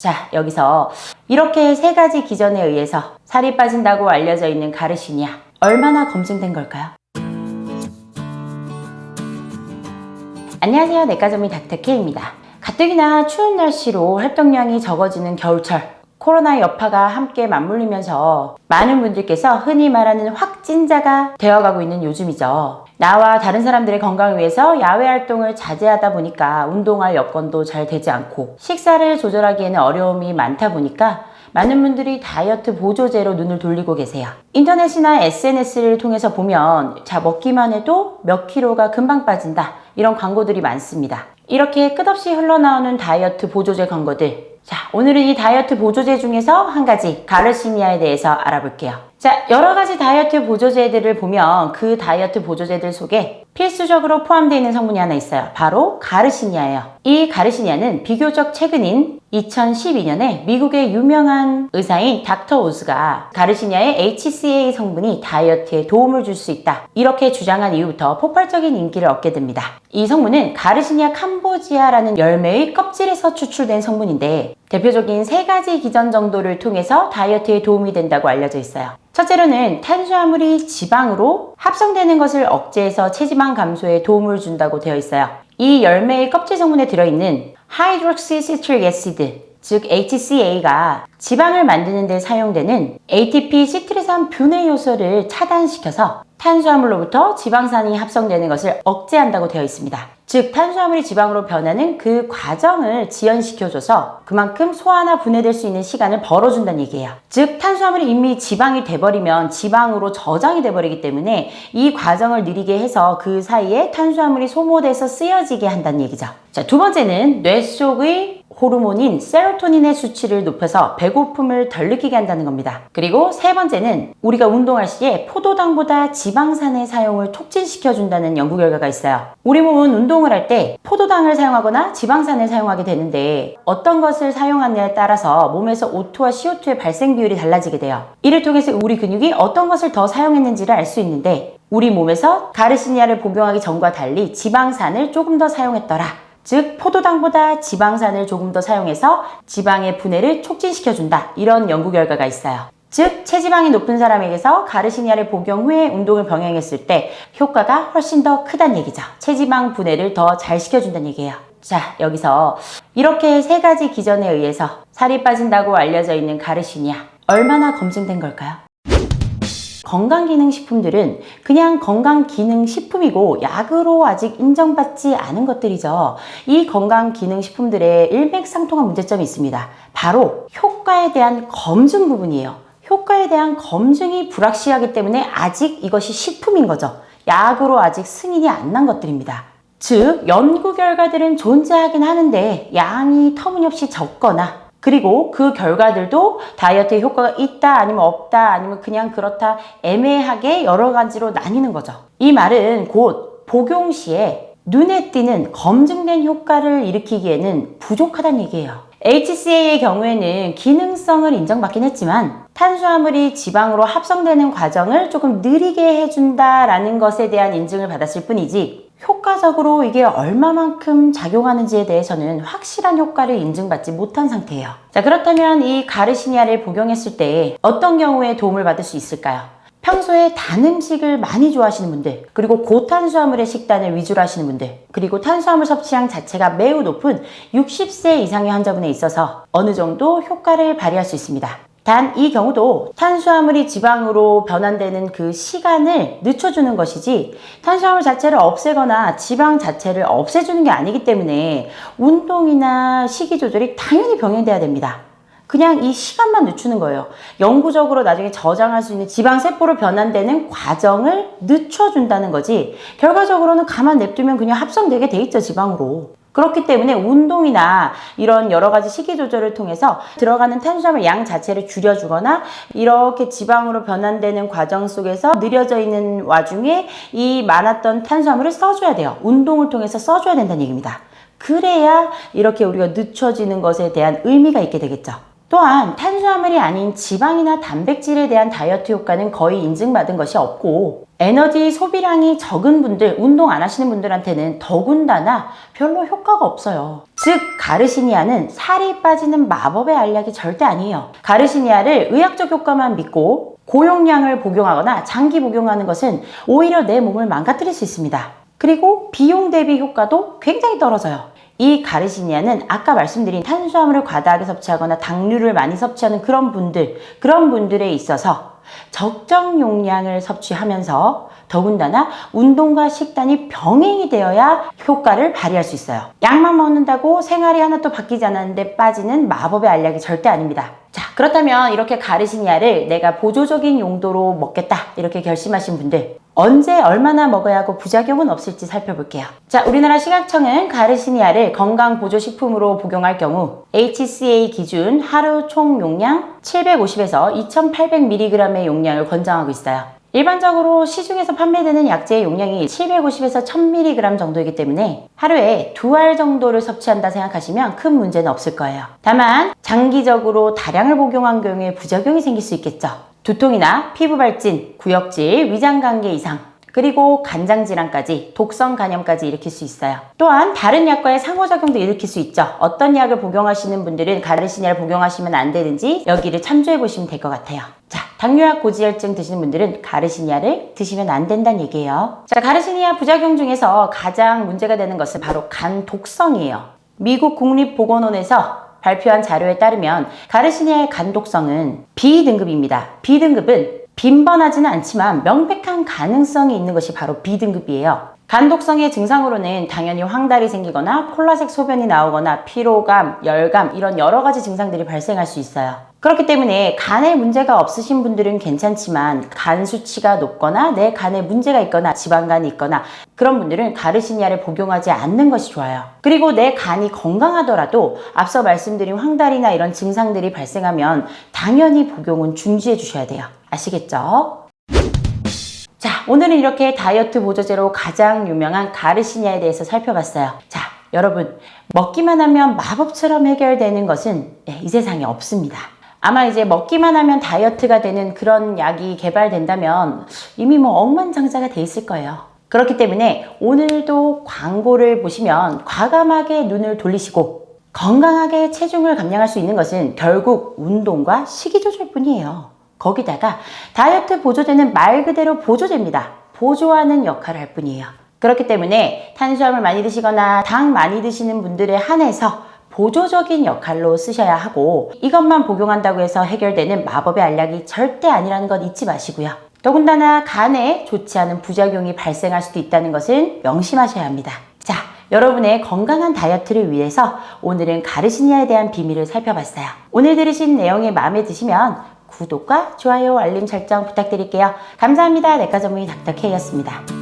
자, 여기서 이렇게 세 가지 기전에 의해서 살이 빠진다고 알려져 있는 가르시니아, 얼마나 검증된 걸까요? 안녕하세요, 내과전문 닥터케입니다. 가뜩이나 추운 날씨로 활동량이 적어지는 겨울철, 코로나 여파가 함께 맞물리면서 많은 분들께서 흔히 말하는 확진자가 되어가고 있는 요즘이죠. 나와 다른 사람들의 건강을 위해서 야외 활동을 자제하다 보니까 운동할 여건도 잘 되지 않고 식사를 조절하기에는 어려움이 많다 보니까 많은 분들이 다이어트 보조제로 눈을 돌리고 계세요. 인터넷이나 SNS를 통해서 보면 먹기만 해도 몇 킬로가 금방 빠진다, 이런 광고들이 많습니다. 이렇게 끝없이 흘러나오는 다이어트 보조제 광고들, 오늘은 이 다이어트 보조제 중에서 한 가지, 가르시니아에 대해서 알아볼게요. 여러 가지 다이어트 보조제들을 보면 그 다이어트 보조제들 속에 필수적으로 포함되어 있는 성분이 하나 있어요. 바로 가르시니아예요. 이 가르시니아는 비교적 최근인 2012년에 미국의 유명한 의사인 닥터 오즈가 가르시니아의 HCA 성분이 다이어트에 도움을 줄 수 있다, 이렇게 주장한 이후부터 폭발적인 인기를 얻게 됩니다. 이 성분은 가르시니아 캄보지아라는 열매의 껍질에서 추출된 성분인데 대표적인 세 가지 기전 정도를 통해서 다이어트에 도움이 된다고 알려져 있어요. 첫째로는 탄수화물이 지방으로 합성되는 것을 억제해서 체지방 감소에 도움을 준다고 되어 있어요. 이 열매의 껍질 성분에 들어있는 하이드록시 시트릭 애시드, 즉 HCA가 지방을 만드는 데 사용되는 ATP 시트리산 분해 요소를 차단시켜서 탄수화물로부터 지방산이 합성되는 것을 억제한다고 되어 있습니다. 즉 탄수화물이 지방으로 변하는 그 과정을 지연시켜줘서 그만큼 소화나 분해될 수 있는 시간을 벌어준다는 얘기예요. 즉 탄수화물이 이미 지방이 돼버리면 지방으로 저장이 돼버리기 때문에 이 과정을 느리게 해서 그 사이에 탄수화물이 소모돼서 쓰여지게 한다는 얘기죠. 두 번째는 뇌 속의 호르몬인 세로토닌의 수치를 높여서 배고픔을 덜 느끼게 한다는 겁니다. 그리고 세 번째는 우리가 운동할 시에 포도당보다 지방산의 사용을 촉진시켜준다는 연구 결과가 있어요. 우리 몸은 운동을 할 때 포도당을 사용하거나 지방산을 사용하게 되는데 어떤 것을 사용하느냐에 따라서 몸에서 O2와 CO2의 발생 비율이 달라지게 돼요. 이를 통해서 우리 근육이 어떤 것을 더 사용했는지를 알 수 있는데 우리 몸에서 가르시니아를 복용하기 전과 달리 지방산을 조금 더 사용했더라, 즉 포도당보다 지방산을 조금 더 사용해서 지방의 분해를 촉진시켜준다, 이런 연구 결과가 있어요. 즉 체지방이 높은 사람에게서 가르시니아를 복용 후에 운동을 병행했을 때 효과가 훨씬 더 크다는 얘기죠. 체지방 분해를 더 잘 시켜준다는 얘기예요. 여기서 이렇게 세 가지 기전에 의해서 살이 빠진다고 알려져 있는 가르시니아, 얼마나 검증된 걸까요? 건강기능식품들은 그냥 건강기능식품이고 약으로 아직 인정받지 않은 것들이죠. 이 건강기능식품들의 일맥상통한 문제점이 있습니다. 바로 효과에 대한 검증 부분이에요. 효과에 대한 검증이 불확실하기 때문에 아직 이것이 식품인 거죠. 약으로 아직 승인이 안 난 것들입니다. 즉 연구 결과들은 존재하긴 하는데 양이 터무니없이 적거나, 그리고 그 결과들도 다이어트에 효과가 있다 아니면 없다 아니면 그냥 그렇다 애매하게 여러 가지로 나뉘는 거죠. 이 말은 곧 복용 시에 눈에 띄는 검증된 효과를 일으키기에는 부족하다는 얘기예요. HCA의 경우에는 기능성을 인정받긴 했지만 탄수화물이 지방으로 합성되는 과정을 조금 느리게 해준다라는 것에 대한 인증을 받았을 뿐이지 효과적으로 이게 얼마만큼 작용하는지에 대해서는 확실한 효과를 인증받지 못한 상태예요. 그렇다면 이 가르시니아를 복용했을 때 어떤 경우에 도움을 받을 수 있을까요? 평소에 단 음식을 많이 좋아하시는 분들, 그리고 고탄수화물의 식단을 위주로 하시는 분들, 그리고 탄수화물 섭취량 자체가 매우 높은 60세 이상의 환자분에 있어서 어느 정도 효과를 발휘할 수 있습니다. 단 이 경우도 탄수화물이 지방으로 변환되는 그 시간을 늦춰주는 것이지 탄수화물 자체를 없애거나 지방 자체를 없애주는 게 아니기 때문에 운동이나 식이 조절이 당연히 병행돼야 됩니다. 그냥 이 시간만 늦추는 거예요. 영구적으로 나중에 저장할 수 있는 지방세포로 변환되는 과정을 늦춰준다는 거지 결과적으로는 가만 냅두면 그냥 합성되게 돼 있죠, 지방으로. 그렇기 때문에 운동이나 이런 여러 가지 식이 조절을 통해서 들어가는 탄수화물 양 자체를 줄여주거나 이렇게 지방으로 변환되는 과정 속에서 느려져 있는 와중에 이 많았던 탄수화물을 써줘야 돼요. 운동을 통해서 써줘야 된다는 얘기입니다. 그래야 이렇게 우리가 늦춰지는 것에 대한 의미가 있게 되겠죠. 또한 탄수화물이 아닌 지방이나 단백질에 대한 다이어트 효과는 거의 인증받은 것이 없고 에너지 소비량이 적은 분들, 운동 안 하시는 분들한테는 더군다나 별로 효과가 없어요. 즉 가르시니아는 살이 빠지는 마법의 알약이 절대 아니에요. 가르시니아를 의학적 효과만 믿고 고용량을 복용하거나 장기 복용하는 것은 오히려 내 몸을 망가뜨릴 수 있습니다. 그리고 비용 대비 효과도 굉장히 떨어져요. 이 가르시니아는 아까 말씀드린 탄수화물을 과다하게 섭취하거나 당류를 많이 섭취하는 그런 분들에 있어서 적정 용량을 섭취하면서 더군다나 운동과 식단이 병행이 되어야 효과를 발휘할 수 있어요. 약만 먹는다고 생활이 하나도 바뀌지 않았는데 빠지는 마법의 알약이 절대 아닙니다. 자, 그렇다면 이렇게 가르시니아를 내가 보조적인 용도로 먹겠다 이렇게 결심하신 분들, 언제 얼마나 먹어야 하고 부작용은 없을지 살펴볼게요. 자, 우리나라 식약청은 가르시니아를 건강보조식품으로 복용할 경우 HCA 기준 하루 총 용량 750에서 2800mg의 용량을 권장하고 있어요. 일반적으로 시중에서 판매되는 약제의 용량이 750에서 1000mg 정도이기 때문에 하루에 2알 정도를 섭취한다 생각하시면 큰 문제는 없을 거예요. 다만 장기적으로 다량을 복용한 경우에 부작용이 생길 수 있겠죠. 두통이나 피부 발진, 구역질, 위장관계 이상, 그리고 간장질환까지, 독성 간염까지 일으킬 수 있어요. 또한 다른 약과의 상호작용도 일으킬 수 있죠. 어떤 약을 복용하시는 분들은 가르시니아를 복용하시면 안 되는지 여기를 참조해 보시면 될 것 같아요. 자, 당뇨약 고지혈증 드시는 분들은 가르시니아를 드시면 안 된다는 얘기예요. 자, 가르시니아 부작용 중에서 가장 문제가 되는 것은 바로 간 독성이에요. 미국 국립보건원에서 발표한 자료에 따르면 가르시니아의 간 독성은 B등급입니다. B등급은 빈번하지는 않지만 명백한 가능성이 있는 것이 바로 B등급이에요. 간 독성의 증상으로는 당연히 황달이 생기거나 콜라색 소변이 나오거나 피로감, 열감 이런 여러 가지 증상들이 발생할 수 있어요. 그렇기 때문에 간에 문제가 없으신 분들은 괜찮지만 간 수치가 높거나 내 간에 문제가 있거나 지방간이 있거나 그런 분들은 가르시니아를 복용하지 않는 것이 좋아요. 그리고 내 간이 건강하더라도 앞서 말씀드린 황달이나 이런 증상들이 발생하면 당연히 복용은 중지해 주셔야 돼요. 아시겠죠? 자, 오늘은 이렇게 다이어트 보조제로 가장 유명한 가르시니아에 대해서 살펴봤어요. 자, 여러분, 먹기만 하면 마법처럼 해결되는 것은 이 세상에 없습니다. 아마 이제 먹기만 하면 다이어트가 되는 그런 약이 개발된다면 이미 억만장자가 돼 있을 거예요. 그렇기 때문에 오늘도 광고를 보시면 과감하게 눈을 돌리시고 건강하게 체중을 감량할 수 있는 것은 결국 운동과 식이 조절뿐이에요. 거기다가 다이어트 보조제는 말 그대로 보조제입니다. 보조하는 역할을 할 뿐이에요. 그렇기 때문에 탄수화물 많이 드시거나 당 많이 드시는 분들에 한해서 보조적인 역할로 쓰셔야 하고 이것만 복용한다고 해서 해결되는 마법의 알약이 절대 아니라는 것 잊지 마시고요. 더군다나 간에 좋지 않은 부작용이 발생할 수도 있다는 것은 명심하셔야 합니다. 자, 여러분의 건강한 다이어트를 위해서 오늘은 가르시니아에 대한 비밀을 살펴봤어요. 오늘 들으신 내용이 마음에 드시면 구독과 좋아요, 알림 설정 부탁드릴게요. 감사합니다. 내과 전문의 닥터 K였습니다.